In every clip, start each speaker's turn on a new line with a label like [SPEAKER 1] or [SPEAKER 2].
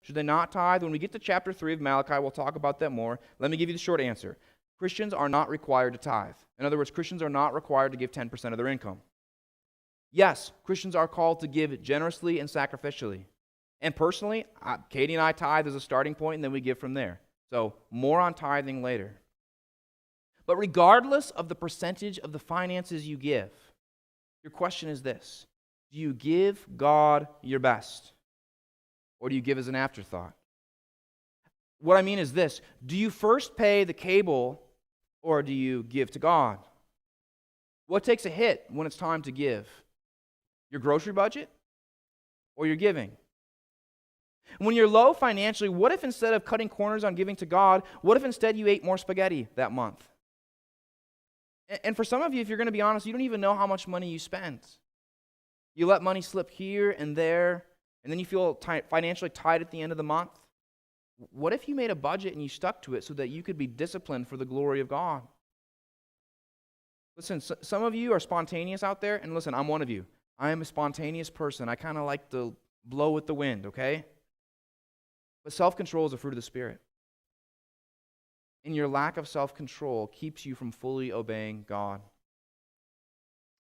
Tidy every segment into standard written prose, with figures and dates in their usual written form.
[SPEAKER 1] Should they not tithe? When we get to chapter 3 of Malachi, we'll talk about that more. Let me give you the short answer. Christians are not required to tithe. In other words, Christians are not required to give 10% of their income. Yes, Christians are called to give generously and sacrificially. And personally, Katie and I tithe as a starting point, and then we give from there. So more on tithing later. But regardless of the percentage of the finances you give, your question is this: do you give God your best? Or do you give as an afterthought? What I mean is this: do you first pay the cable, or do you give to God? What takes a hit when it's time to give? Your grocery budget or your giving? When you're low financially, what if instead of cutting corners on giving to God, what if instead you ate more spaghetti that month? And for some of you, if you're going to be honest, you don't even know how much money you spend. You let money slip here and there, and then you feel financially tight at the end of the month. What if you made a budget and you stuck to it so that you could be disciplined for the glory of God? Listen, some of you are spontaneous out there, and listen, I'm one of you. I am a spontaneous person. I kind of like to blow with the wind, okay? But self-control is a fruit of the Spirit. And your lack of self-control keeps you from fully obeying God.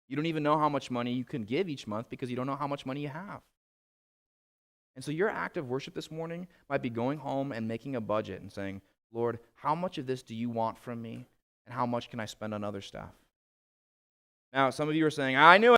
[SPEAKER 1] You don't even know how much money you can give each month because you don't know how much money you have. And so your act of worship this morning might be going home and making a budget and saying, Lord, how much of this do you want from me? And how much can I spend on other stuff? Now, some of you are saying, I knew it.